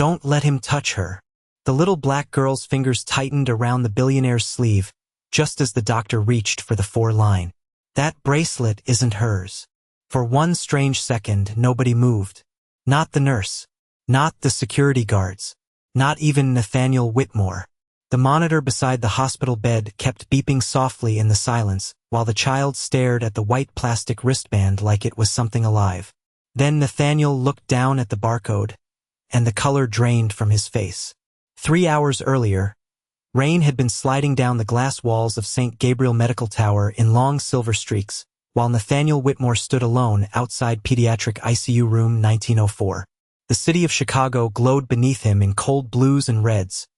Don't let him touch her. The little black girl's fingers tightened around the billionaire's sleeve, just as the doctor reached for the 4-line. That bracelet isn't hers. For one strange second, nobody moved. Not the nurse. Not the security guards. Not even Nathaniel Whitmore. The monitor beside the hospital bed kept beeping softly in the silence, while the child stared at the white plastic wristband like it was something alive. Then Nathaniel looked down at the barcode, and the color drained from his face. 3 hours earlier, rain had been sliding down the glass walls of St. Gabriel Medical Tower in long silver streaks, while Nathaniel Whitmore stood alone outside Pediatric ICU Room 1904. The city of Chicago glowed beneath him in cold blues and reds,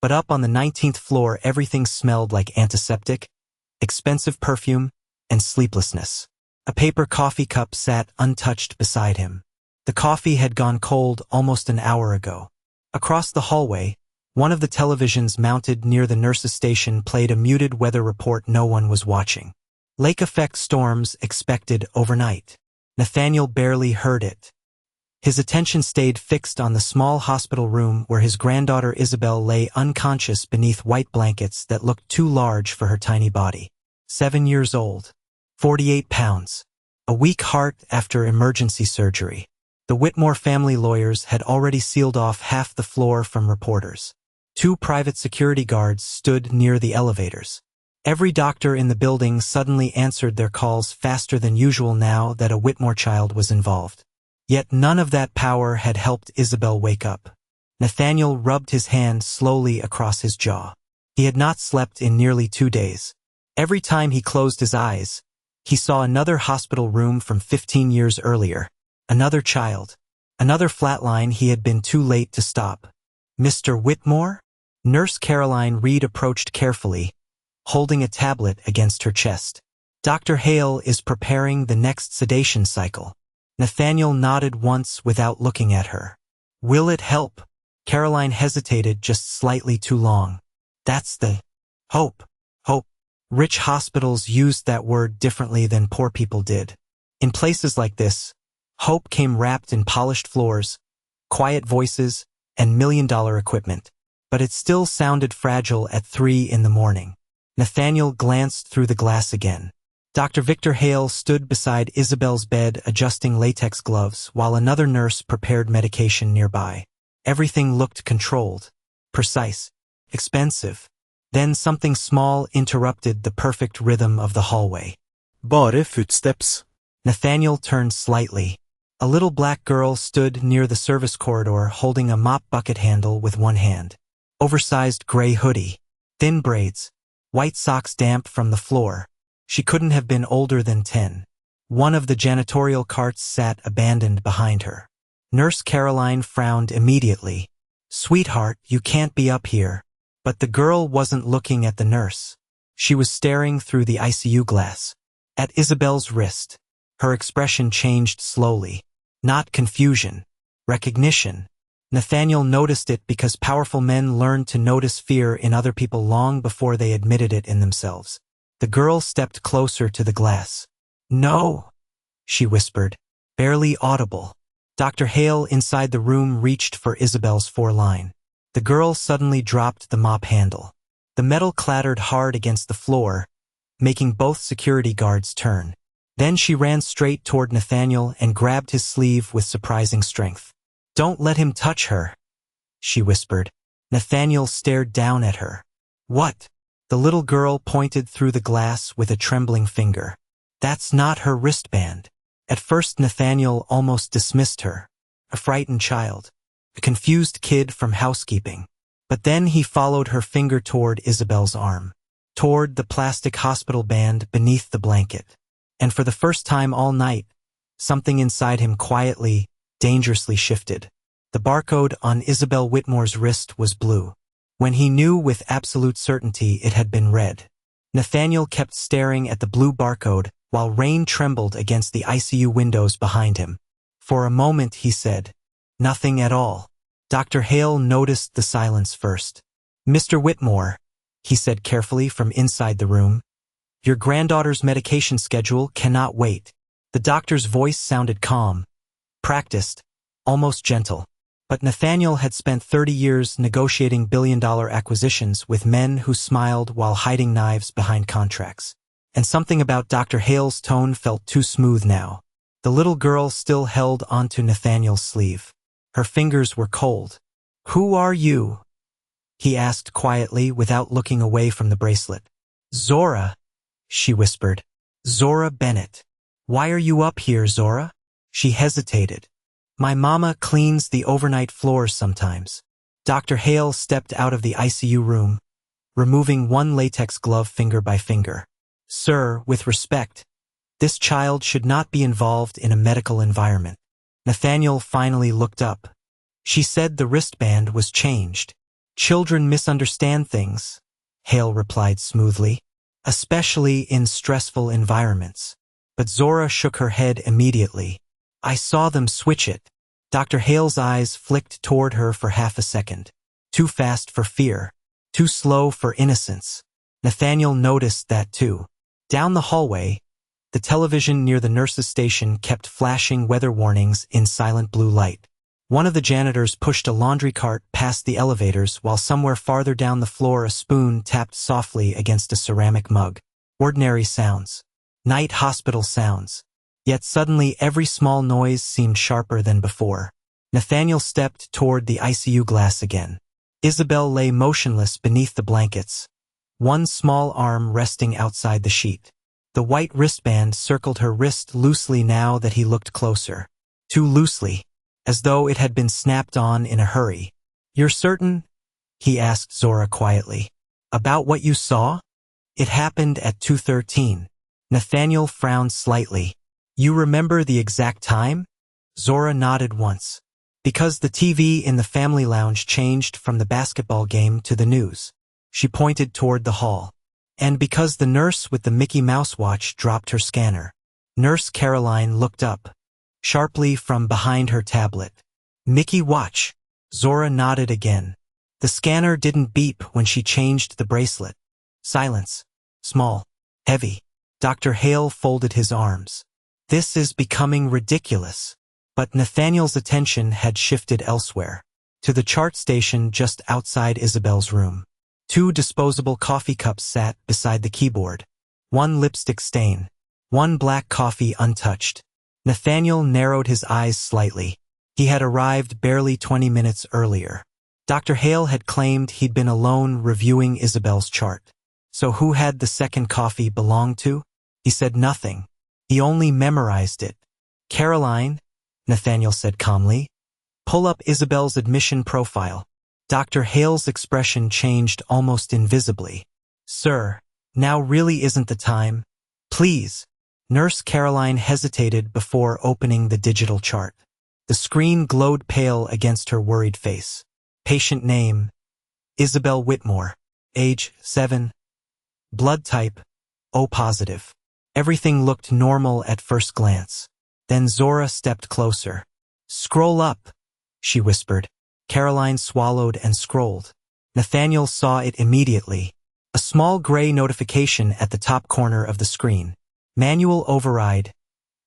but up on the 19th floor everything smelled like antiseptic, expensive perfume, and sleeplessness. A paper coffee cup sat untouched beside him. The coffee had gone cold almost an hour ago. Across the hallway, one of the televisions mounted near the nurse's station played a muted weather report no one was watching. Lake effect storms expected overnight. Nathaniel barely heard it. His attention stayed fixed on the small hospital room where his granddaughter Isabel lay unconscious beneath white blankets that looked too large for her tiny body. 7 years old. 48 pounds. A weak heart after emergency surgery. The Whitmore family lawyers had already sealed off half the floor from reporters. 2 private security guards stood near the elevators. Every doctor in the building suddenly answered their calls faster than usual now that a Whitmore child was involved. Yet none of that power had helped Isabel wake up. Nathaniel rubbed his hand slowly across his jaw. He had not slept in nearly 2 days. Every time he closed his eyes, he saw another hospital room from 15 years earlier. Another child. Another flatline he had been too late to stop. Mr. Whitmore? Nurse Caroline Reed approached carefully, holding a tablet against her chest. Dr. Hale is preparing the next sedation cycle. Nathaniel nodded once without looking at her. Will it help? Caroline hesitated just slightly too long. That's the hope. Hope. Rich hospitals used that word differently than poor people did. In places like this, hope came wrapped in polished floors, quiet voices, and million-dollar equipment. But it still sounded fragile at 3 in the morning. Nathaniel glanced through the glass again. Dr. Victor Hale stood beside Isabel's bed adjusting latex gloves while another nurse prepared medication nearby. Everything looked controlled, precise, expensive. Then something small interrupted the perfect rhythm of the hallway. Bare footsteps. Nathaniel turned slightly. A little black girl stood near the service corridor holding a mop bucket handle with one hand. Oversized gray hoodie, thin braids, white socks damp from the floor. She couldn't have been older than 10. One of the janitorial carts sat abandoned behind her. Nurse Caroline frowned immediately. Sweetheart, you can't be up here. But the girl wasn't looking at the nurse. She was staring through the ICU glass. At Isabel's wrist. Her expression changed slowly. Not confusion. Recognition. Nathaniel noticed it because powerful men learned to notice fear in other people long before they admitted it in themselves. The girl stepped closer to the glass. No, she whispered, barely audible. Dr. Hale inside the room reached for Isabel's 4-line. The girl suddenly dropped the mop handle. The metal clattered hard against the floor, making both security guards turn. Then she ran straight toward Nathaniel and grabbed his sleeve with surprising strength. Don't let him touch her, she whispered. Nathaniel stared down at her. What? The little girl pointed through the glass with a trembling finger. That's not her wristband. At first Nathaniel almost dismissed her. A frightened child. A confused kid from housekeeping. But then he followed her finger toward Isabel's arm. Toward the plastic hospital band beneath the blanket. And for the first time all night, something inside him quietly, dangerously shifted. The barcode on Isabel Whitmore's wrist was blue. When he knew with absolute certainty it had been red. Nathaniel kept staring at the blue barcode while rain trembled against the ICU windows behind him. For a moment he said, nothing at all. Dr. Hale noticed the silence first. Mr. Whitmore, he said carefully from inside the room, your granddaughter's medication schedule cannot wait. The doctor's voice sounded calm, practiced, almost gentle. But Nathaniel had spent 30 years negotiating billion-dollar acquisitions with men who smiled while hiding knives behind contracts. And something about Dr. Hale's tone felt too smooth now. The little girl still held onto Nathaniel's sleeve. Her fingers were cold. "Who are you?" he asked quietly without looking away from the bracelet. "Zora," she whispered. "Zora Bennett." "Why are you up here, Zora?" She hesitated. "My mama cleans the overnight floors sometimes." Dr. Hale stepped out of the ICU room, removing one latex glove finger by finger. "Sir, with respect, this child should not be involved in a medical environment." Nathaniel finally looked up. "She said the wristband was changed." "Children misunderstand things," Hale replied smoothly, "especially in stressful environments." But Zora shook her head immediately. "I saw them switch it." Dr. Hale's eyes flicked toward her for half a second. Too fast for fear. Too slow for innocence. Nathaniel noticed that too. Down the hallway, the television near the nurse's station kept flashing weather warnings in silent blue light. One of the janitors pushed a laundry cart past the elevators while somewhere farther down the floor a spoon tapped softly against a ceramic mug. Ordinary sounds. Night hospital sounds. Yet suddenly every small noise seemed sharper than before. Nathaniel stepped toward the ICU glass again. Isabel lay motionless beneath the blankets, one small arm resting outside the sheet. The white wristband circled her wrist loosely now that he looked closer. Too loosely, as though it had been snapped on in a hurry. "You're certain?" he asked Zora quietly. "About what you saw?" "It happened at 2:13. Nathaniel frowned slightly. "You remember the exact time?" Zora nodded once. "Because the TV in the family lounge changed from the basketball game to the news." She pointed toward the hall. "And because the nurse with the Mickey Mouse watch dropped her scanner." Nurse Caroline looked up sharply from behind her tablet. "Mickey watch." Zora nodded again. "The scanner didn't beep when she changed the bracelet." Silence. Small. Heavy. Dr. Hale folded his arms. "This is becoming ridiculous." But Nathaniel's attention had shifted elsewhere. To the chart station just outside Isabel's room. 2 disposable coffee cups sat beside the keyboard. 1 lipstick stain. 1 black coffee untouched. Nathaniel narrowed his eyes slightly. He had arrived barely 20 minutes earlier. Dr. Hale had claimed he'd been alone reviewing Isabel's chart. So who had the second coffee belonged to? He said nothing. He only memorized it. "Caroline," Nathaniel said calmly, "pull up Isabel's admission profile." Dr. Hale's expression changed almost invisibly. "Sir, now really isn't the time. Please." Nurse Caroline hesitated before opening the digital chart. The screen glowed pale against her worried face. Patient name: Isabel Whitmore. Age: 7. Blood type: O positive. Everything looked normal at first glance. Then Zora stepped closer. "Scroll up," she whispered. Caroline swallowed and scrolled. Nathaniel saw it immediately. A small gray notification at the top corner of the screen. Manual override.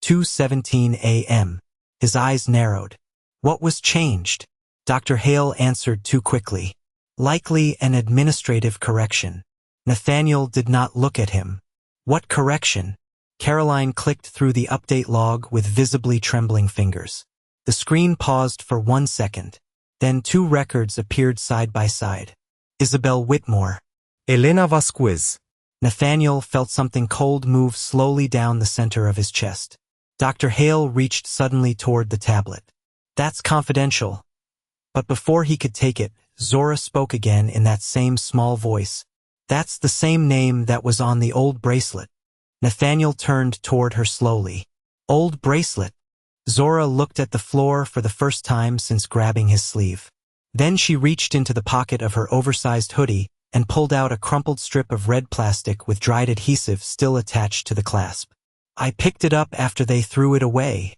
2:17 a.m. His eyes narrowed. What was changed? Dr. Hale answered too quickly. Likely an administrative correction. Nathaniel did not look at him. What correction? Caroline clicked through the update log with visibly trembling fingers. The screen paused for 1 second. Then 2 records appeared side by side. Isabel Whitmore. Elena Vasquez. Nathaniel felt something cold move slowly down the center of his chest. Dr. Hale reached suddenly toward the tablet. "That's confidential." But before he could take it, Zora spoke again in that same small voice. "That's the same name that was on the old bracelet." Nathaniel turned toward her slowly. "Old bracelet?" Zora looked at the floor for the first time since grabbing his sleeve. Then she reached into the pocket of her oversized hoodie and pulled out a crumpled strip of red plastic with dried adhesive still attached to the clasp. "I picked it up after they threw it away,"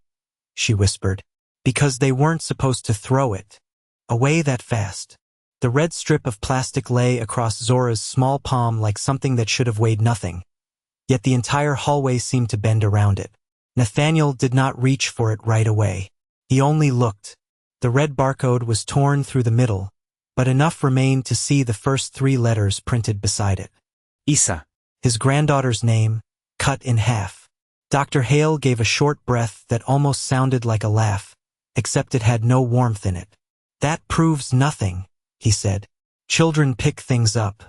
she whispered, "because they weren't supposed to throw it away that fast." The red strip of plastic lay across Zora's small palm like something that should have weighed nothing, yet the entire hallway seemed to bend around it. Nathaniel did not reach for it right away. He only looked. The red barcode was torn through the middle, but enough remained to see the first 3 letters printed beside it. Isa. His granddaughter's name, cut in half. Dr. Hale gave a short breath that almost sounded like a laugh, except it had no warmth in it. That proves nothing, he said. Children pick things up.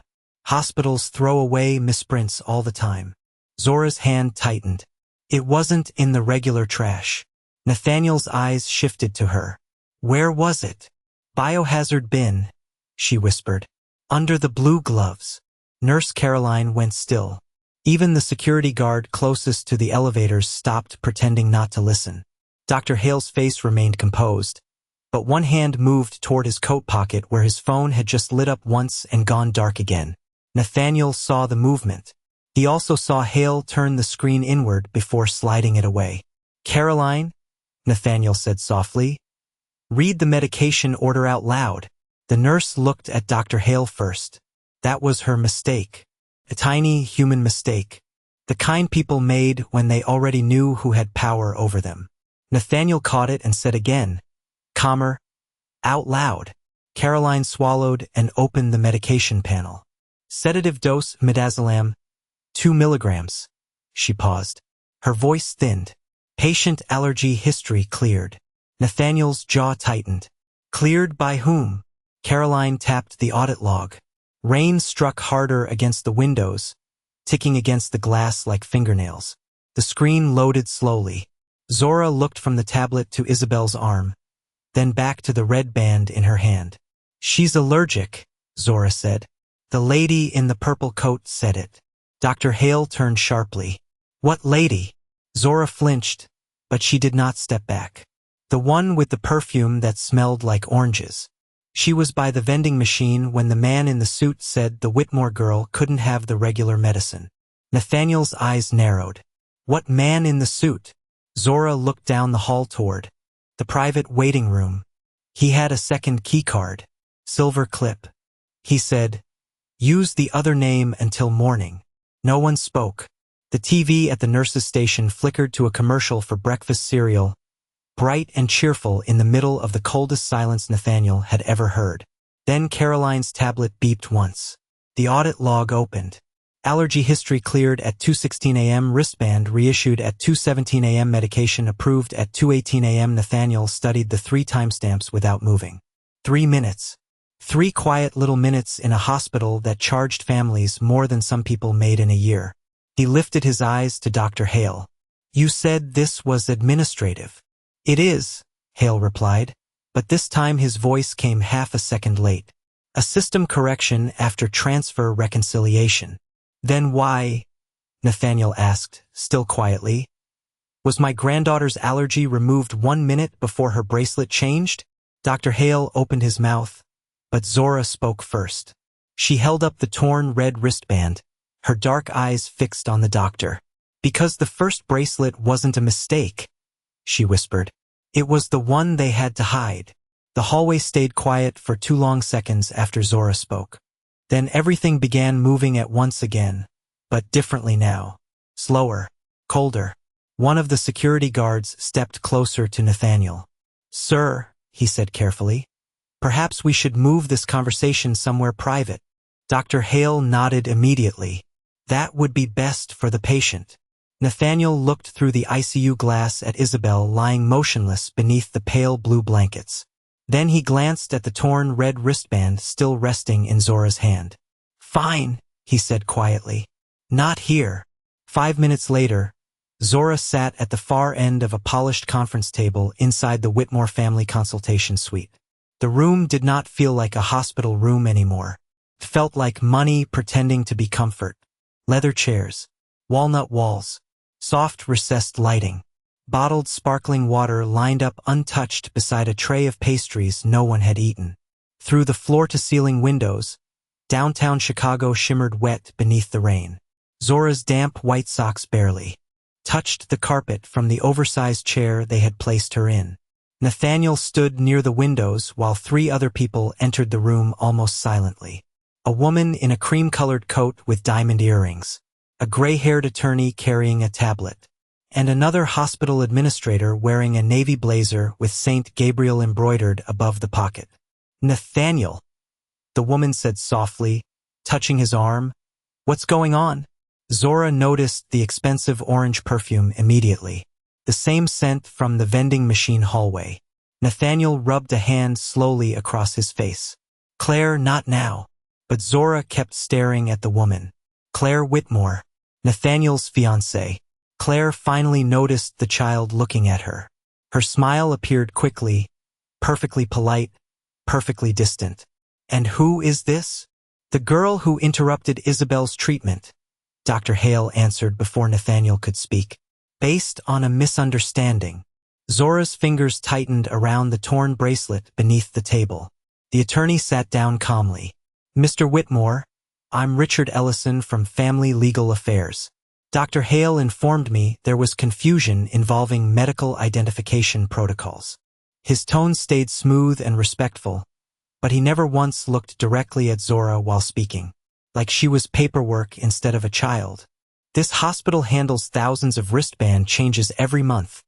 Hospitals throw away misprints all the time. Zora's hand tightened. It wasn't in the regular trash. Nathaniel's eyes shifted to her. Where was it? Biohazard bin, she whispered. Under the blue gloves. Nurse Caroline went still. Even the security guard closest to the elevators stopped pretending not to listen. Dr. Hale's face remained composed, but one hand moved toward his coat pocket where his phone had just lit up once and gone dark again. Nathaniel saw the movement. He also saw Hale turn the screen inward before sliding it away. Caroline, Nathaniel said softly, read the medication order out loud. The nurse looked at Dr. Hale first. That was her mistake. A tiny human mistake. The kind people made when they already knew who had power over them. Nathaniel caught it and said again, calmer, out loud. Caroline swallowed and opened the medication panel. Sedative dose midazolam, 2 milligrams. She paused. Her voice thinned. Patient allergy history cleared. Nathaniel's jaw tightened. Cleared by whom? Caroline tapped the audit log. Rain struck harder against the windows, ticking against the glass like fingernails. The screen loaded slowly. Zora looked from the tablet to Isabel's arm, then back to the red band in her hand. She's allergic, Zora said. The lady in the purple coat said it. Dr. Hale turned sharply. What lady? Zora flinched, but she did not step back. The one with the perfume that smelled like oranges. She was by the vending machine when the man in the suit said the Whitmore girl couldn't have the regular medicine. Nathaniel's eyes narrowed. What man in the suit? Zora looked down the hall toward the private waiting room. He had a second keycard. Silver clip. He said, use the other name until morning. No one spoke. The TV at the nurse's station flickered to a commercial for breakfast cereal, bright and cheerful in the middle of the coldest silence Nathaniel had ever heard. Then Caroline's tablet beeped once. The audit log opened. Allergy history cleared at 2:16 a.m. Wristband reissued at 2:17 a.m. Medication approved at 2:18 a.m. Nathaniel studied the 3 timestamps without moving. 3 minutes. 3 quiet little minutes in a hospital that charged families more than some people made in a year. He lifted his eyes to Dr. Hale. You said this was administrative. It is, Hale replied, but this time his voice came half a second late. A system correction after transfer reconciliation. Then why? Nathaniel asked, still quietly. Was my granddaughter's allergy removed 1 minute before her bracelet changed? Dr. Hale opened his mouth, but Zora spoke first. She held up the torn red wristband, her dark eyes fixed on the doctor. Because the first bracelet wasn't a mistake, she whispered. It was the one they had to hide. The hallway stayed quiet for 2 long seconds after Zora spoke. Then everything began moving at once again, but differently now. Slower, colder. One of the security guards stepped closer to Nathaniel. Sir, he said carefully, perhaps we should move this conversation somewhere private. Dr. Hale nodded immediately. That would be best for the patient. Nathaniel looked through the ICU glass at Isabel lying motionless beneath the pale blue blankets. Then he glanced at the torn red wristband still resting in Zora's hand. Fine, he said quietly. Not here. 5 minutes later, Zora sat at the far end of a polished conference table inside the Whitmore family consultation suite. The room did not feel like a hospital room anymore. It felt like money pretending to be comfort. Leather chairs, walnut walls, soft recessed lighting. Bottled sparkling water lined up untouched beside a tray of pastries no one had eaten. Through the floor-to-ceiling windows, downtown Chicago shimmered wet beneath the rain. Zora's damp white socks barely touched the carpet from the oversized chair they had placed her in. Nathaniel stood near the windows while 3 other people entered the room almost silently. A woman in a cream-colored coat with diamond earrings, a gray-haired attorney carrying a tablet, and another hospital administrator wearing a navy blazer with Saint Gabriel embroidered above the pocket. "Nathaniel," the woman said softly, touching his arm. "What's going on?" Zora noticed the expensive orange perfume immediately, the same scent from the vending machine hallway. Nathaniel rubbed a hand slowly across his face. "Claire, not now." But Zora kept staring at the woman. Claire Whitmore, Nathaniel's fiancée. Claire finally noticed the child looking at her. Her smile appeared quickly, perfectly polite, perfectly distant. "And who is this?" "The girl who interrupted Isabel's treatment," Dr. Hale answered before Nathaniel could speak. "Based on a misunderstanding." Zora's fingers tightened around the torn bracelet beneath the table. The attorney sat down calmly. "Mr. Whitmore, I'm Richard Ellison from Family Legal Affairs. Dr. Hale informed me there was confusion involving medical identification protocols." His tone stayed smooth and respectful, but he never once looked directly at Zora while speaking, like she was paperwork instead of a child. "This hospital handles thousands of wristband changes every month,"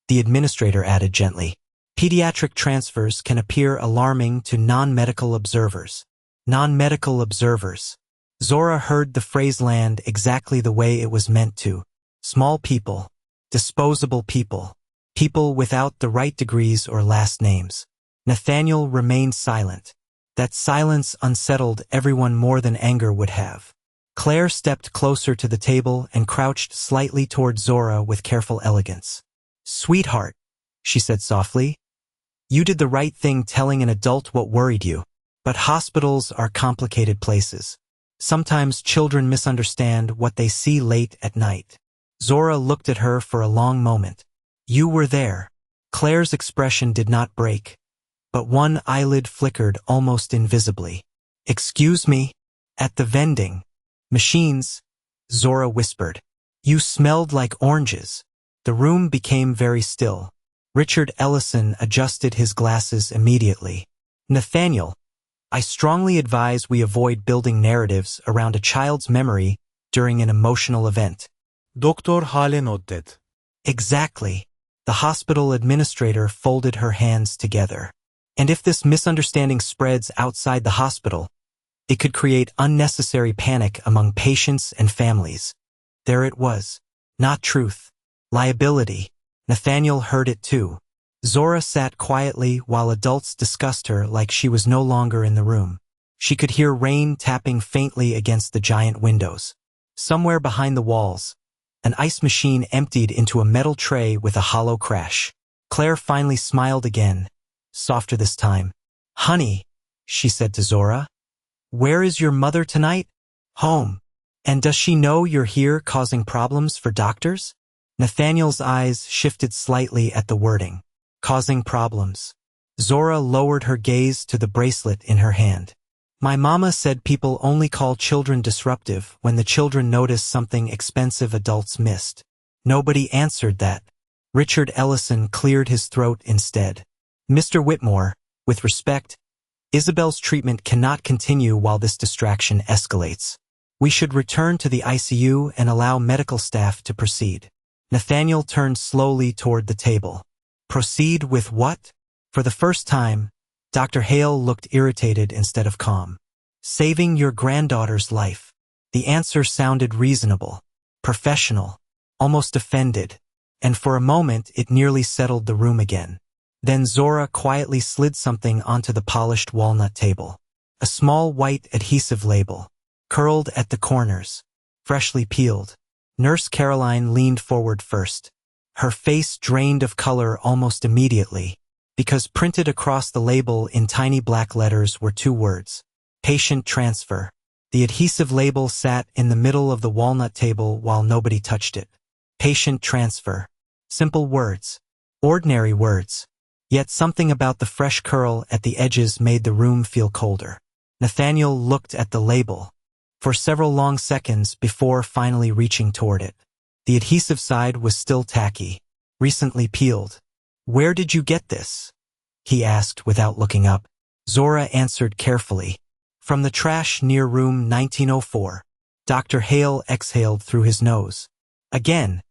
the administrator added gently. "Pediatric transfers can appear alarming to non-medical observers." Non-medical observers. Zora heard the phrase land exactly the way it was meant to. Small people, disposable people, people without the right degrees or last names. Nathaniel remained silent. That silence unsettled everyone more than anger would have. Claire stepped closer to the table and crouched slightly toward Zora with careful elegance. "Sweetheart," she said softly, "you did the right thing telling an adult what worried you. But hospitals are complicated places. Sometimes children misunderstand what they see late at night." Zora looked at her for a long moment. "You were there." Claire's expression did not break, but one eyelid flickered almost invisibly. "Excuse me?" "At the vending machines," Zora whispered. "You smelled like oranges." The room became very still. Richard Ellison adjusted his glasses immediately. "Nathaniel, I strongly advise we avoid building narratives around a child's memory during an emotional event." Doktor Hale nodded. "Exactly." The hospital administrator folded her hands together. "And if this misunderstanding spreads outside the hospital, it could create unnecessary panic among patients and families." There it was. Not truth. Liability. Nathaniel heard it too. Zora sat quietly while adults discussed her like she was no longer in the room. She could hear rain tapping faintly against the giant windows. Somewhere behind the walls, an ice machine emptied into a metal tray with a hollow crash. Claire finally smiled again, softer this time. "Honey," she said to Zora, "where is your mother tonight?" "Home." "And does she know you're here causing problems for doctors?" Nathaniel's eyes shifted slightly at the wording. Causing problems. Zora lowered her gaze to the bracelet in her hand. "My mama said people only call children disruptive when the children notice something expensive adults missed." Nobody answered that. Richard Ellison cleared his throat instead. "Mr. Whitmore, with respect, Isabel's treatment cannot continue while this distraction escalates. We should return to the ICU and allow medical staff to proceed." Nathaniel turned slowly toward the table. "Proceed with what?" For the first time, Dr. Hale looked irritated instead of calm. "Saving your granddaughter's life." The answer sounded reasonable, professional, almost offended, and for a moment it nearly settled the room again. Then Zora quietly slid something onto the polished walnut table. A small white adhesive label, curled at the corners, freshly peeled. Nurse Caroline leaned forward first. Her face drained of color almost immediately, because printed across the label in tiny black letters were two words: patient transfer. The adhesive label sat in the middle of the walnut table while nobody touched it. Patient transfer. Simple words. Ordinary words. Yet something about the fresh curl at the edges made the room feel colder. Nathaniel looked at the label for several long seconds before finally reaching toward it. The adhesive side was still tacky, recently peeled. "Where did you get this?" he asked without looking up. Zora answered carefully. "From the trash near room 1904. Dr. Hale exhaled through his nose. "Again,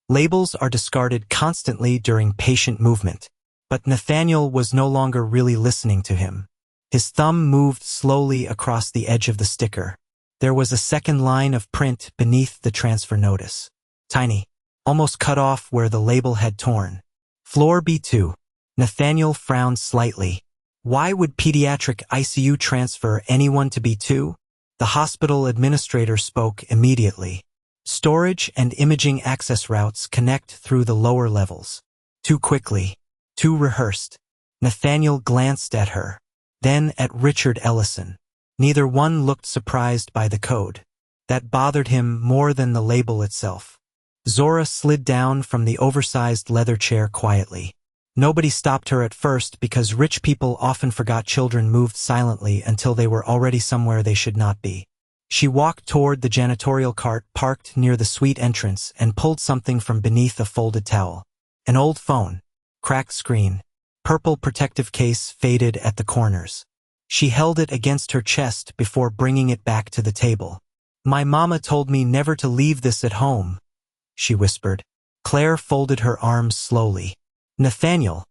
Labels are discarded constantly during patient movement. But Nathaniel was no longer really listening to him. His thumb moved slowly across the edge of the sticker. There was a second line of print beneath the transfer notice. Tiny, almost cut off where the label had torn. Floor B2. Nathaniel frowned slightly. Why would pediatric ICU transfer anyone to B2? The hospital administrator spoke immediately. Storage and imaging access routes connect through the lower levels. Too quickly. Too rehearsed. Nathaniel glanced at her, then at Richard Ellison. Neither one looked surprised by the code. That bothered him more than the label itself. Zora slid down from the oversized leather chair quietly. Nobody stopped her at first because rich people often forgot children moved silently until they were already somewhere they should not be. She walked toward the janitorial cart parked near the suite entrance and pulled something from beneath a folded towel. An old phone. Cracked screen. Purple protective case faded at the corners. She held it against her chest before bringing it back to the table. My mama told me never to leave this at home, she whispered. Claire folded her arms slowly. Nathaniel,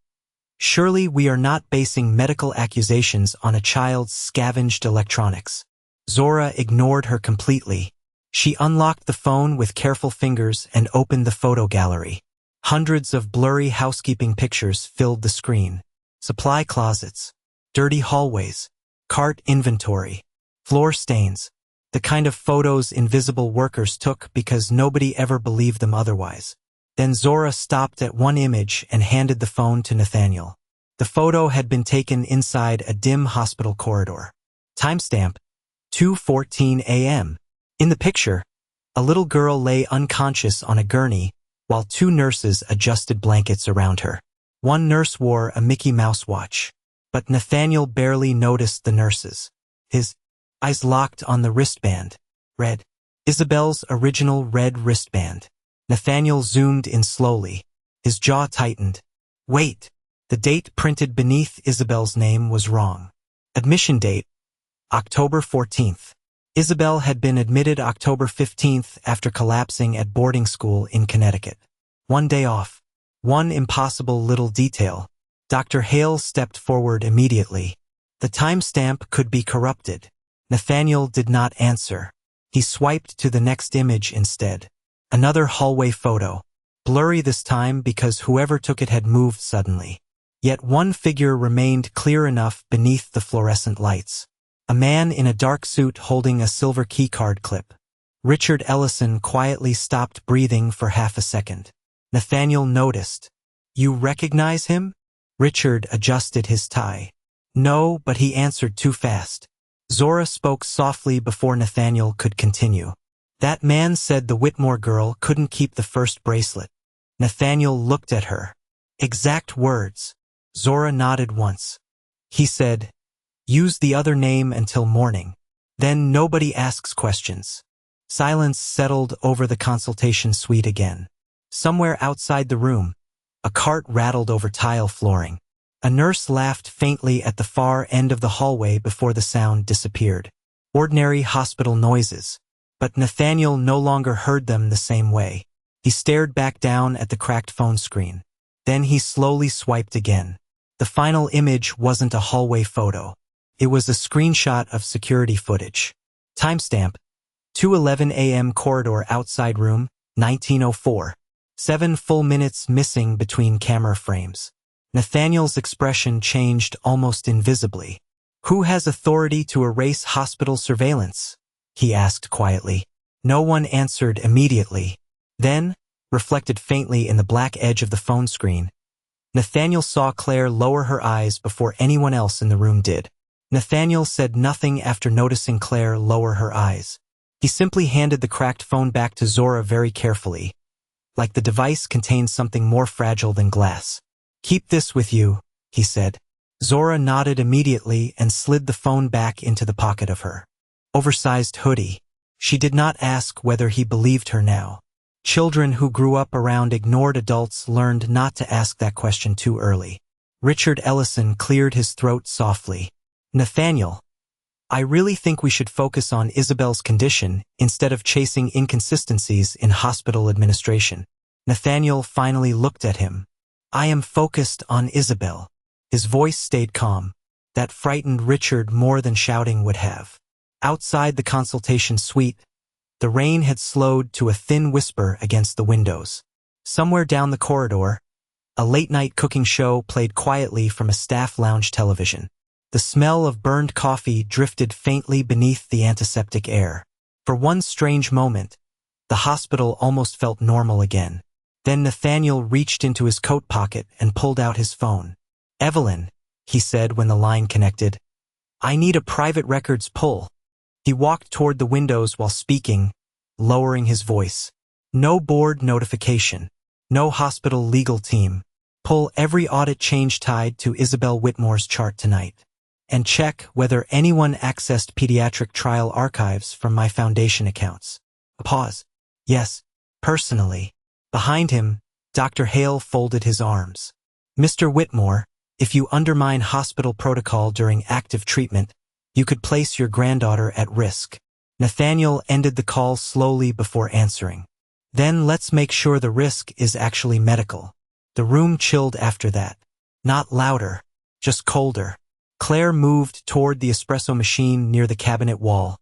surely we are not basing medical accusations on a child's scavenged electronics. Zora ignored her completely. She unlocked the phone with careful fingers and opened the photo gallery. Hundreds of blurry housekeeping pictures filled the screen. Supply closets, dirty hallways, cart inventory, floor stains, the kind of photos invisible workers took because nobody ever believed them otherwise. Then Zora stopped at one image and handed the phone to Nathaniel. The photo had been taken inside a dim hospital corridor. Timestamp, 2:14 a.m. In the picture, a little girl lay unconscious on a gurney while two nurses adjusted blankets around her. One nurse wore a Mickey Mouse watch, but Nathaniel barely noticed the nurses. His eyes locked on the wristband. Red. Isabel's original red wristband. Nathaniel zoomed in slowly. His jaw tightened. Wait! The date printed beneath Isabel's name was wrong. Admission date, October 14th. Isabel had been admitted October 15th after collapsing at boarding school in Connecticut. One day off. One impossible little detail. Dr. Hale stepped forward immediately. The timestamp could be corrupted. Nathaniel did not answer. He swiped to the next image instead. Another hallway photo. Blurry this time because whoever took it had moved suddenly. Yet one figure remained clear enough beneath the fluorescent lights. A man in a dark suit holding a silver keycard clip. Richard Ellison quietly stopped breathing for half a second. Nathaniel noticed. You recognize him? Richard adjusted his tie. No, but he answered too fast. Zora spoke softly before Nathaniel could continue. That man said the Whitmore girl couldn't keep the first bracelet. Nathaniel looked at her. Exact words. Zora nodded once. He said, use the other name until morning. Then nobody asks questions. Silence settled over the consultation suite again. Somewhere outside the room, a cart rattled over tile flooring. A nurse laughed faintly at the far end of the hallway before the sound disappeared. Ordinary hospital noises. But Nathaniel no longer heard them the same way. He stared back down at the cracked phone screen. Then he slowly swiped again. The final image wasn't a hallway photo. It was a screenshot of security footage. Timestamp, 2:11 a.m. corridor outside room, 1904. 7 full minutes missing between camera frames. Nathaniel's expression changed almost invisibly. Who has authority to erase hospital surveillance? He asked quietly. No one answered immediately. Then, reflected faintly in the black edge of the phone screen, Nathaniel saw Claire lower her eyes before anyone else in the room did. Nathaniel said nothing after noticing Claire lower her eyes. He simply handed the cracked phone back to Zora very carefully, like the device contained something more fragile than glass. Keep this with you, he said. Zora nodded immediately and slid the phone back into the pocket of her oversized hoodie. She did not ask whether he believed her now. Children who grew up around ignored adults learned not to ask that question too early. Richard Ellison cleared his throat softly. Nathaniel, I really think we should focus on Isabel's condition instead of chasing inconsistencies in hospital administration. Nathaniel finally looked at him. I am focused on Isabel. His voice stayed calm. That frightened Richard more than shouting would have. Outside the consultation suite, the rain had slowed to a thin whisper against the windows. Somewhere down the corridor, a late-night cooking show played quietly from a staff lounge television. The smell of burned coffee drifted faintly beneath the antiseptic air. For one strange moment, the hospital almost felt normal again. Then Nathaniel reached into his coat pocket and pulled out his phone. Evelyn, he said when the line connected. I need a private records pull. He walked toward the windows while speaking, lowering his voice. No board notification. No hospital legal team. Pull every audit change tied to Isabel Whitmore's chart tonight. And check whether anyone accessed pediatric trial archives from my foundation accounts. A pause. Yes, personally. Behind him, Dr. Hale folded his arms. Mr. Whitmore, if you undermine hospital protocol during active treatment, you could place your granddaughter at risk. Nathaniel ended the call slowly before answering. Then let's make sure the risk is actually medical. The room chilled after that. Not louder, just colder. Claire moved toward the espresso machine near the cabinet wall,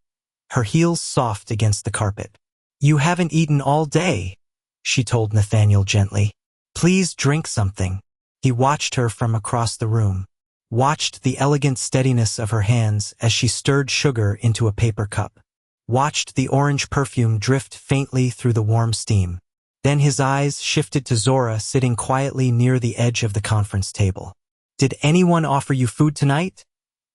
her heels soft against the carpet. You haven't eaten all day, she told Nathaniel gently. Please drink something. He watched her from across the room, watched the elegant steadiness of her hands as she stirred sugar into a paper cup, watched the orange perfume drift faintly through the warm steam. Then his eyes shifted to Zora sitting quietly near the edge of the conference table. Did anyone offer you food tonight?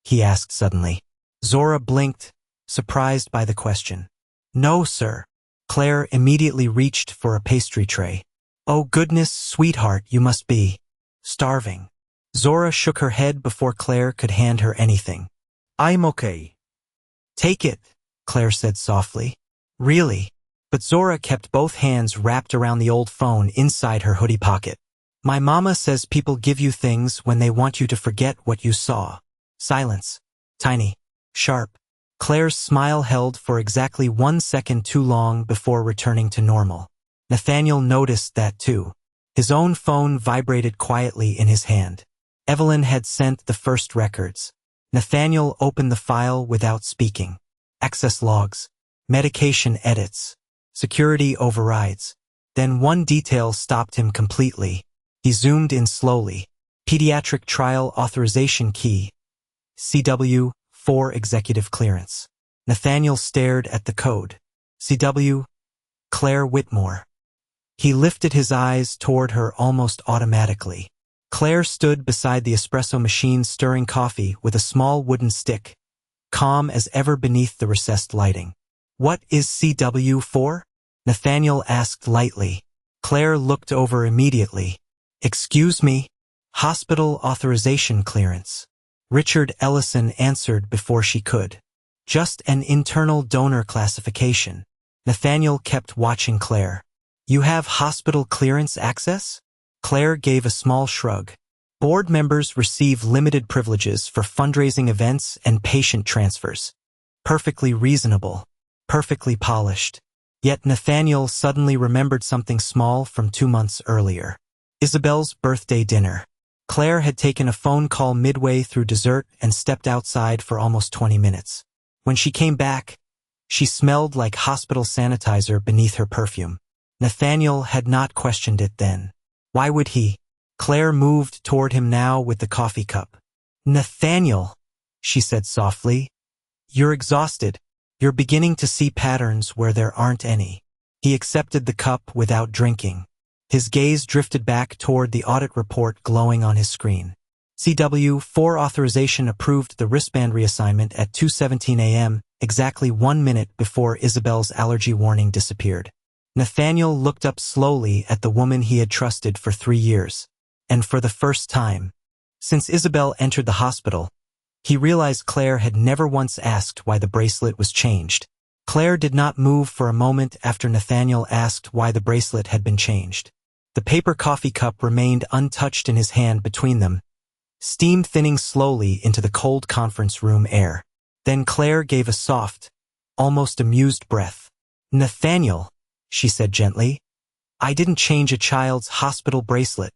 He asked suddenly. Zora blinked, surprised by the question. No, sir. Claire immediately reached for a pastry tray. Oh goodness, sweetheart, you must be starving. Zora shook her head before Claire could hand her anything. I'm okay. Take it, Claire said softly. Really? But Zora kept both hands wrapped around the old phone inside her hoodie pocket. My mama says people give you things when they want you to forget what you saw. Silence. Tiny. Sharp. Claire's smile held for exactly 1 second too long before returning to normal. Nathaniel noticed that too. His own phone vibrated quietly in his hand. Evelyn had sent the first records. Nathaniel opened the file without speaking. Access logs. Medication edits. Security overrides. Then one detail stopped him completely. He zoomed in slowly. Pediatric Trial Authorization Key. CW, 4 Executive Clearance. Nathaniel stared at the code. CW, Claire Whitmore. He lifted his eyes toward her almost automatically. Claire stood beside the espresso machine stirring coffee with a small wooden stick, calm as ever beneath the recessed lighting. What is CW for? Nathaniel asked lightly. Claire looked over immediately. Excuse me? Hospital authorization clearance. Richard Ellison answered before she could. Just an internal donor classification. Nathaniel kept watching Claire. You have hospital clearance access? Claire gave a small shrug. Board members receive limited privileges for fundraising events and patient transfers. Perfectly reasonable. Perfectly polished. Yet Nathaniel suddenly remembered something small from 2 months earlier. Isabel's birthday dinner. Claire had taken a phone call midway through dessert and stepped outside for almost 20 minutes. When she came back, she smelled like hospital sanitizer beneath her perfume. Nathaniel had not questioned it then. Why would he? Claire moved toward him now with the coffee cup. Nathaniel, she said softly, you're exhausted. You're beginning to see patterns where there aren't any. He accepted the cup without drinking. His gaze drifted back toward the audit report glowing on his screen. CW 4 authorization approved the wristband reassignment at 2:17 a.m., exactly 1 minute before Isabel's allergy warning disappeared. Nathaniel looked up slowly at the woman he had trusted for 3 years. And for the first time, since Isabel entered the hospital, he realized Claire had never once asked why the bracelet was changed. Claire did not move for a moment after Nathaniel asked why the bracelet had been changed. The paper coffee cup remained untouched in his hand between them, steam thinning slowly into the cold conference room air. Then Claire gave a soft, almost amused breath. Nathaniel, she said gently, I didn't change a child's hospital bracelet.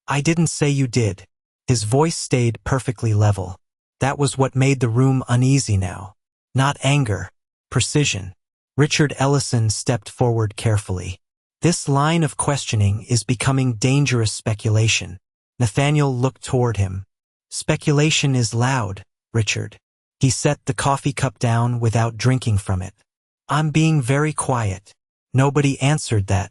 I didn't say you did. His voice stayed perfectly level. That was what made the room uneasy now. Not anger, precision. Richard Ellison stepped forward carefully. This line of questioning is becoming dangerous speculation. Nathaniel looked toward him. Speculation is loud, Richard. He set the coffee cup down without drinking from it. I'm being very quiet. Nobody answered that.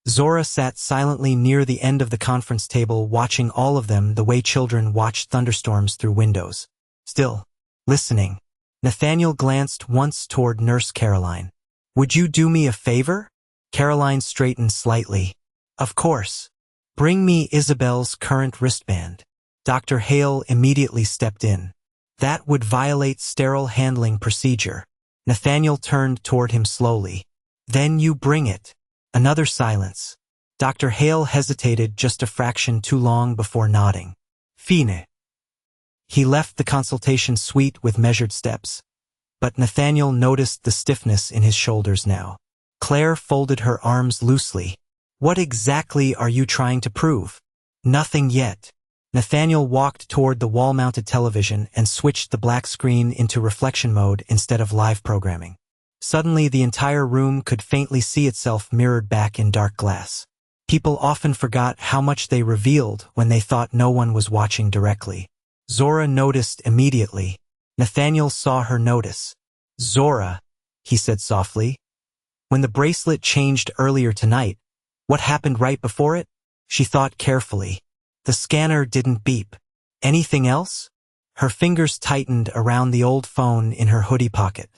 Zora sat silently near the end of the conference table, watching all of them the way children watch thunderstorms through windows. Still, listening. Nathaniel glanced once toward Nurse Caroline. Would you do me a favor? Caroline straightened slightly. Of course. Bring me Isabel's current wristband. Dr. Hale immediately stepped in. That would violate sterile handling procedure. Nathaniel turned toward him slowly. Then you bring it. Another silence. Dr. Hale hesitated just a fraction too long before nodding. Fine. He left the consultation suite with measured steps. But Nathaniel noticed the stiffness in his shoulders now. Claire folded her arms loosely. What exactly are you trying to prove? Nothing yet. Nathaniel walked toward the wall-mounted television and switched the black screen into reflection mode instead of live programming. Suddenly, the entire room could faintly see itself mirrored back in dark glass. People often forgot how much they revealed when they thought no one was watching directly. Zora noticed immediately. Nathaniel saw her notice. Zora, he said softly. When the bracelet changed earlier tonight, what happened right before it? She thought carefully. The scanner didn't beep. Anything else? Her fingers tightened around the old phone in her hoodie pocket.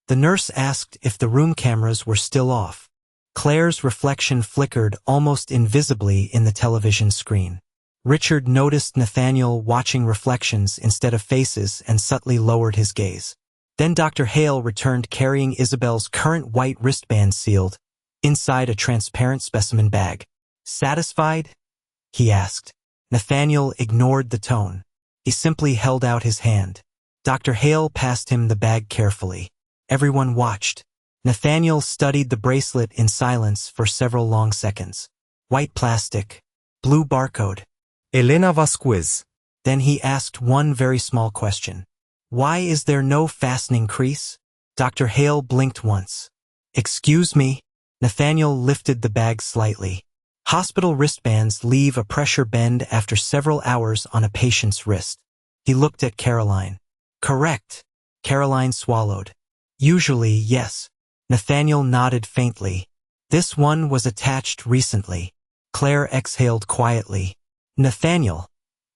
The nurse asked if the room cameras were still off. Claire's reflection flickered almost invisibly in the television screen. Richard noticed Nathaniel watching reflections instead of faces and subtly lowered his gaze. Then Dr. Hale returned carrying Isabel's current white wristband sealed inside a transparent specimen bag. Satisfied? He asked. Nathaniel ignored the tone. He simply held out his hand. Dr. Hale passed him the bag carefully. Everyone watched. Nathaniel studied the bracelet in silence for several long seconds. White plastic. Blue barcode. Elena Vasquez. Then he asked one very small question. Why is there no fastening crease? Dr. Hale blinked once. Excuse me? Nathaniel lifted the bag slightly. Hospital wristbands leave a pressure bend after several hours on a patient's wrist. He looked at Caroline. Correct. Caroline swallowed. Usually, yes. Nathaniel nodded faintly. This one was attached recently. Claire exhaled quietly. Nathaniel.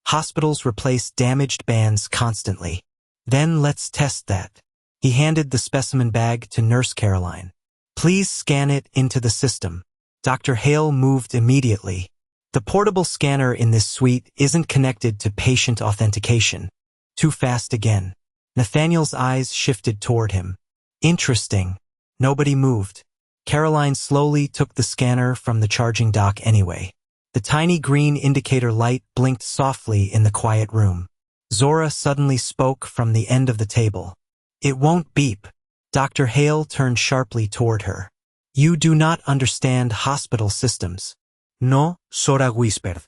Hospitals replace damaged bands constantly. Then let's test that. He handed the specimen bag to Nurse Caroline. Please scan it into the system. Dr. Hale moved immediately. The portable scanner in this suite isn't connected to patient authentication. Too fast again. Nathaniel's eyes shifted toward him. Interesting. Nobody moved. Caroline slowly took the scanner from the charging dock anyway. The tiny green indicator light blinked softly in the quiet room. Zora suddenly spoke from the end of the table. It won't beep. Dr. Hale turned sharply toward her. You do not understand hospital systems. No, Zora whispered.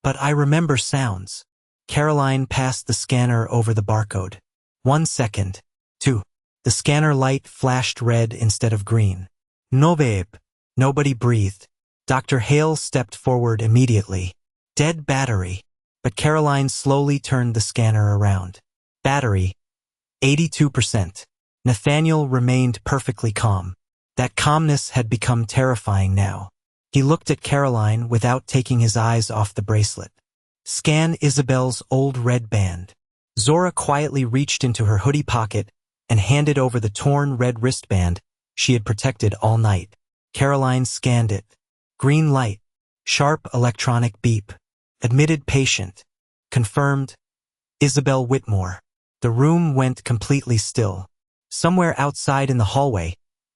But I remember sounds. Caroline passed the scanner over the barcode. 1 second. 2. The scanner light flashed red instead of green. No beep. Nobody breathed. Dr. Hale stepped forward immediately. Dead battery. But Caroline slowly turned the scanner around. Battery. 82%. Nathaniel remained perfectly calm. That calmness had become terrifying now. He looked at Caroline without taking his eyes off the bracelet. Scan Isabel's old red band. Zora quietly reached into her hoodie pocket and handed over the torn red wristband she had protected all night. Caroline scanned it. Green light. Sharp electronic beep. Admitted patient. Confirmed. Isabel Whitmore. The room went completely still. Somewhere outside in the hallway,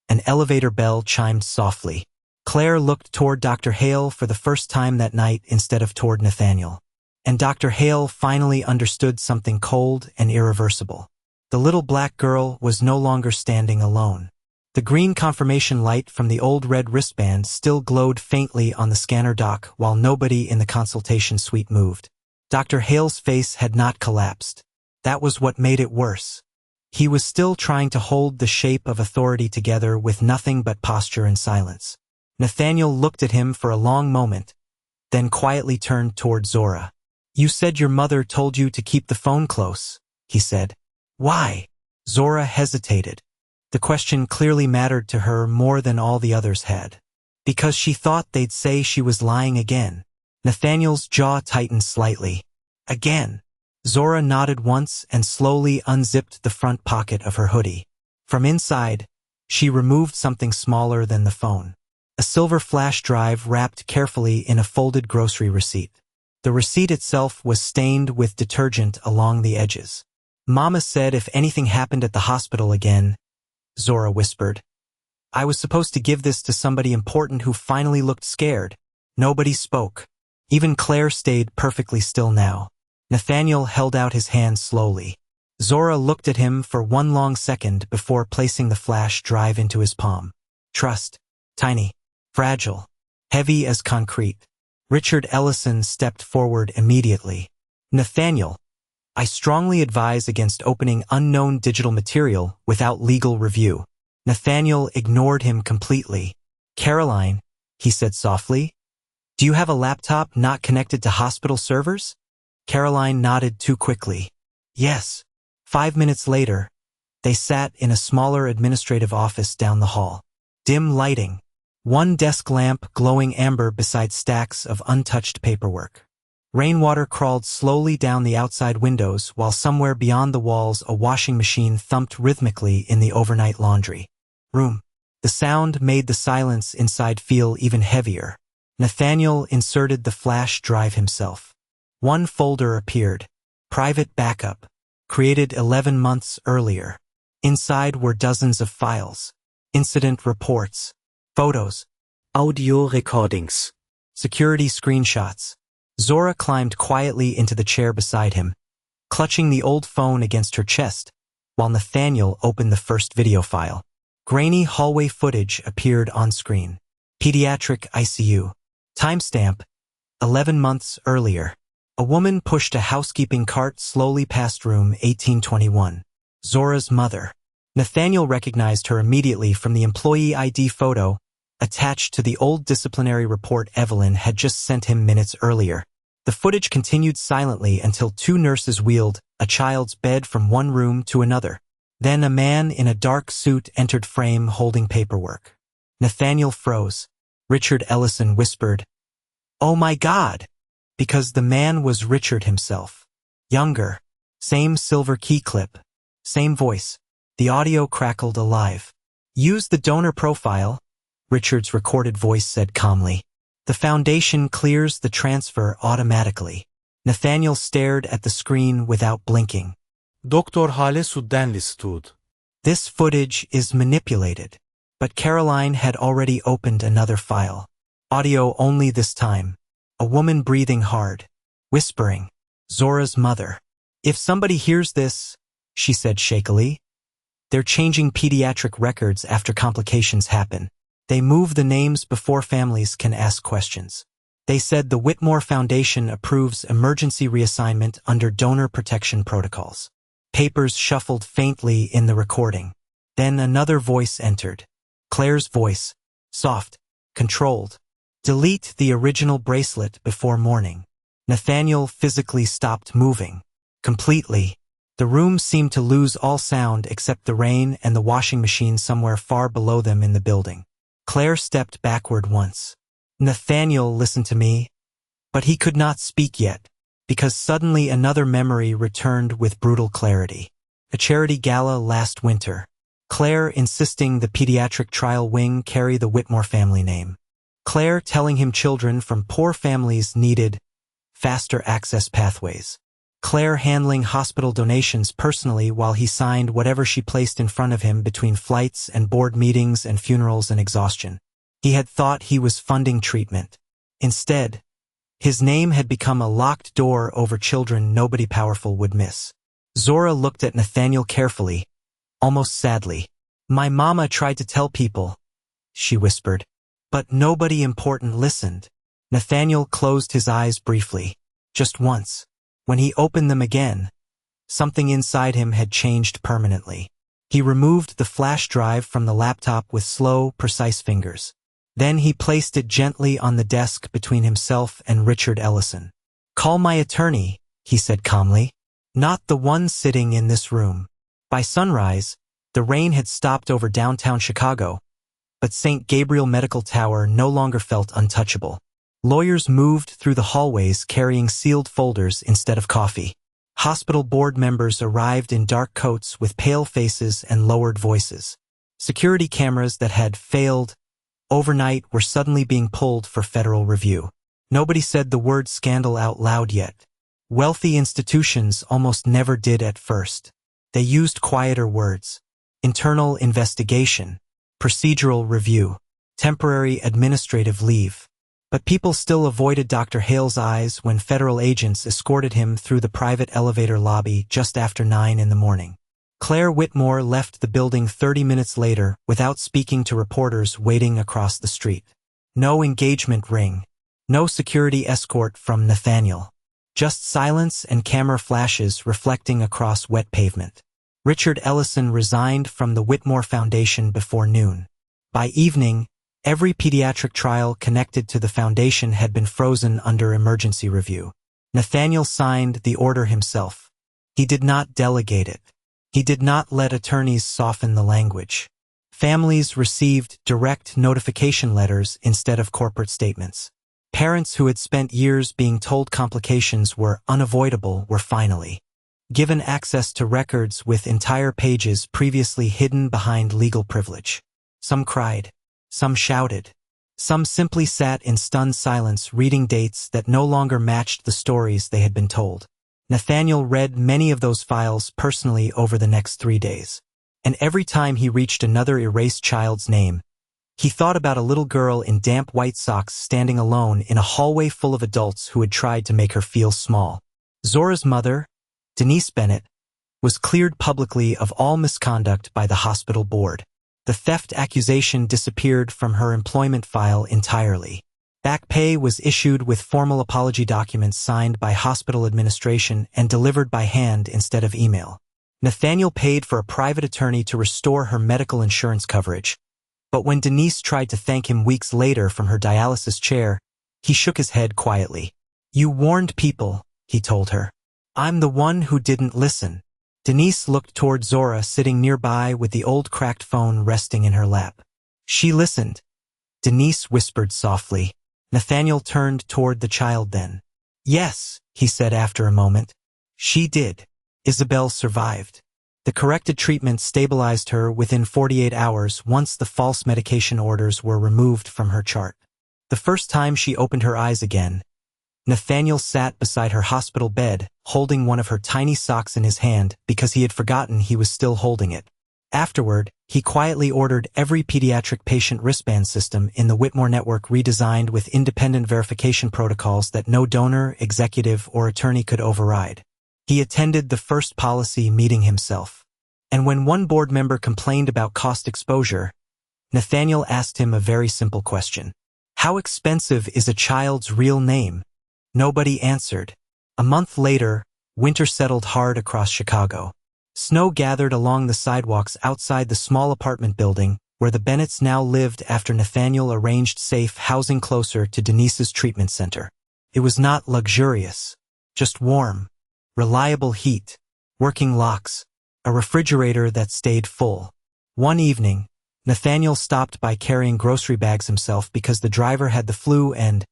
an elevator bell chimed softly. Claire looked toward Dr. Hale for the first time that night instead of toward Nathaniel. And Dr. Hale finally understood something cold and irreversible. The little black girl was no longer standing alone. The green confirmation light from the old red wristband still glowed faintly on the scanner dock while nobody in the consultation suite moved. Dr. Hale's face had not collapsed. That was what made it worse. He was still trying to hold the shape of authority together with nothing but posture and silence. Nathaniel looked at him for a long moment, then quietly turned toward Zora. "You said your mother told you to keep the phone close," he said. "Why?" Zora hesitated. The question clearly mattered to her more than all the others had. "Because she thought they'd say she was lying again." Nathaniel's jaw tightened slightly. "Again." Zora nodded once and slowly unzipped the front pocket of her hoodie. From inside, she removed something smaller than the phone. A silver flash drive wrapped carefully in a folded grocery receipt. The receipt itself was stained with detergent along the edges. "Mama said if anything happened at the hospital again," Zora whispered. "I was supposed to give this to somebody important who finally looked scared." Nobody spoke. Even Claire stayed perfectly still now. Nathaniel held out his hand slowly. Zora looked at him for one long second before placing the flash drive into his palm. Trust. Tiny. Fragile. Heavy as concrete. Richard Ellison stepped forward immediately. "Nathaniel, I strongly advise against opening unknown digital material without legal review." Nathaniel ignored him completely. "Caroline," he said softly, "do you have a laptop not connected to hospital servers?" Caroline nodded too quickly. "Yes." 5 minutes later, they sat in a smaller administrative office down the hall. Dim lighting. One desk lamp glowing amber beside stacks of untouched paperwork. Rainwater crawled slowly down the outside windows while somewhere beyond the walls a washing machine thumped rhythmically in the overnight laundry room. The sound made the silence inside feel even heavier. Nathaniel inserted the flash drive himself. One folder appeared. Private backup. Created 11 months earlier. Inside were dozens of files. Incident reports. Photos. Audio recordings. Security screenshots. Zora climbed quietly into the chair beside him, clutching the old phone against her chest, while Nathaniel opened the first video file. Grainy hallway footage appeared on screen. Pediatric ICU. Timestamp, 11 months earlier. A woman pushed a housekeeping cart slowly past room 1821. Zora's mother. Nathaniel recognized her immediately from the employee ID photo attached to the old disciplinary report Evelyn had just sent him minutes earlier. The footage continued silently until 2 nurses wheeled a child's bed from one room to another. Then a man in a dark suit entered frame holding paperwork. Nathaniel froze. Richard Ellison whispered, "Oh my God!" Because the man was Richard himself. Younger. Same silver key clip. Same voice. The audio crackled alive. "Use the donor profile," Richard's recorded voice said calmly. "The foundation clears the transfer automatically." Nathaniel stared at the screen without blinking. Doktor Hale Suddenly stood. This footage is manipulated. But Caroline had already opened another file. Audio only this time. A woman breathing hard. Whispering. Zora's mother. "If somebody hears this," she said shakily, "they're changing pediatric records after complications happen. They move the names before families can ask questions. They said the Whitmore Foundation approves emergency reassignment under donor protection protocols." Papers shuffled faintly in the recording. Then another voice entered. Claire's voice. Soft. Controlled. "Delete the original bracelet before morning." Nathaniel physically stopped moving. Completely. The room seemed to lose all sound except the rain and the washing machine somewhere far below them in the building. Claire stepped backward once. Nathaniel listened to me, but he could not speak yet, because suddenly another memory returned with brutal clarity. A charity gala last winter. Claire insisting the pediatric trial wing carry the Whitmore family name. Claire telling him children from poor families needed faster access pathways. Claire handling hospital donations personally while he signed whatever she placed in front of him between flights and board meetings and funerals and exhaustion. He had thought he was funding treatment. Instead, his name had become a locked door over children nobody powerful would miss. Zora looked at Nathaniel carefully, almost sadly. My mama tried to tell people, she whispered. But nobody important listened. Nathaniel closed his eyes briefly. Just once. When he opened them again, something inside him had changed permanently. He removed the flash drive from the laptop with slow, precise fingers. Then he placed it gently on the desk between himself and Richard Ellison. Call my attorney, he said calmly. Not the one sitting in this room. By sunrise, the rain had stopped over downtown Chicago, but St. Gabriel Medical Tower no longer felt untouchable. Lawyers moved through the hallways carrying sealed folders instead of coffee. Hospital board members arrived in dark coats with pale faces and lowered voices. Security cameras that had failed overnight were suddenly being pulled for federal review. Nobody said the word scandal out loud yet. Wealthy institutions almost never did at first. They used quieter words. Internal investigation, procedural review, temporary administrative leave. But people still avoided Dr. Hale's eyes when federal agents escorted him through the private elevator lobby just after 9 in the morning. Claire Whitmore left the building 30 minutes later without speaking to reporters waiting across the street. No engagement ring. No security escort from Nathaniel. Just silence and camera flashes reflecting across wet pavement. Richard Ellison resigned from the Whitmore Foundation before noon. By evening, every pediatric trial connected to the foundation had been frozen under emergency review. Nathaniel signed the order himself. He did not delegate it. He did not let attorneys soften the language. Families received direct notification letters instead of corporate statements. Parents who had spent years being told complications were unavoidable were finally given access to records with entire pages previously hidden behind legal privilege. Some cried. Some shouted. Some simply sat in stunned silence reading dates that no longer matched the stories they had been told. Nathaniel read many of those files personally over the next 3 days. And every time he reached another erased child's name, he thought about a little girl in damp white socks standing alone in a hallway full of adults who had tried to make her feel small. Zora's mother, Denise Bennett, was cleared publicly of all misconduct by the hospital board. The theft accusation disappeared from her employment file entirely. Back pay was issued with formal apology documents signed by hospital administration and delivered by hand instead of email. Nathaniel paid for a private attorney to restore her medical insurance coverage, but when Denise tried to thank him weeks later from her dialysis chair, he shook his head quietly. You warned people, he told her. I'm the one who didn't listen. Denise looked toward Zora sitting nearby with the old cracked phone resting in her lap. She listened. Denise whispered softly. Nathaniel turned toward the child then. Yes, he said after a moment. She did. Isabel survived. The corrected treatment stabilized her within 48 hours once the false medication orders were removed from her chart. The first time she opened her eyes again, Nathaniel sat beside her hospital bed, holding one of her tiny socks in his hand because he had forgotten he was still holding it. Afterward, he quietly ordered every pediatric patient wristband system in the Whitmore network redesigned with independent verification protocols that no donor, executive, or attorney could override. He attended the first policy meeting himself. And when one board member complained about cost exposure, Nathaniel asked him a very simple question. How expensive is a child's real name? Nobody answered. A month later, winter settled hard across Chicago. Snow gathered along the sidewalks outside the small apartment building where the Bennetts now lived after Nathaniel arranged safe housing closer to Denise's treatment center. It was not luxurious, just warm, reliable heat, working locks, a refrigerator that stayed full. One evening, Nathaniel stopped by carrying grocery bags himself because the driver had the flu and,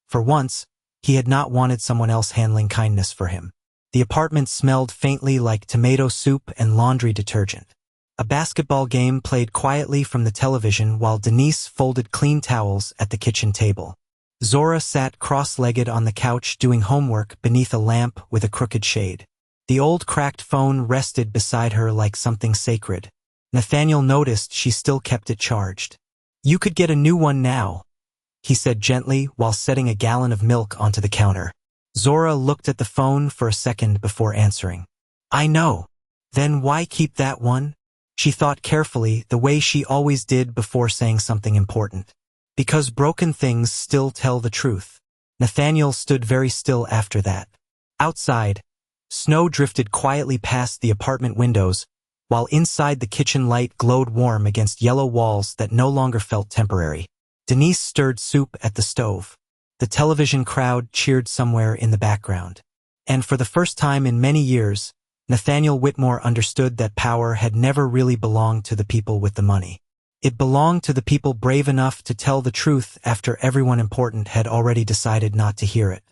for once, he had not wanted someone else handling kindness for him. The apartment smelled faintly like tomato soup and laundry detergent. A basketball game played quietly from the television while Denise folded clean towels at the kitchen table. Zora sat cross-legged on the couch doing homework beneath a lamp with a crooked shade. The old cracked phone rested beside her like something sacred. Nathaniel noticed she still kept it charged. You could get a new one now, he said gently while setting a gallon of milk onto the counter. Zora looked at the phone for a second before answering. I know. Then why keep that one? She thought carefully, the way she always did before saying something important. Because broken things still tell the truth. Nathaniel stood very still after that. Outside, snow drifted quietly past the apartment windows, while inside the kitchen light glowed warm against yellow walls that no longer felt temporary. Denise stirred soup at the stove. The television crowd cheered somewhere in the background. And for the first time in many years, Nathaniel Whitmore understood that power had never really belonged to the people with the money. It belonged to the people brave enough to tell the truth after everyone important had already decided not to hear it.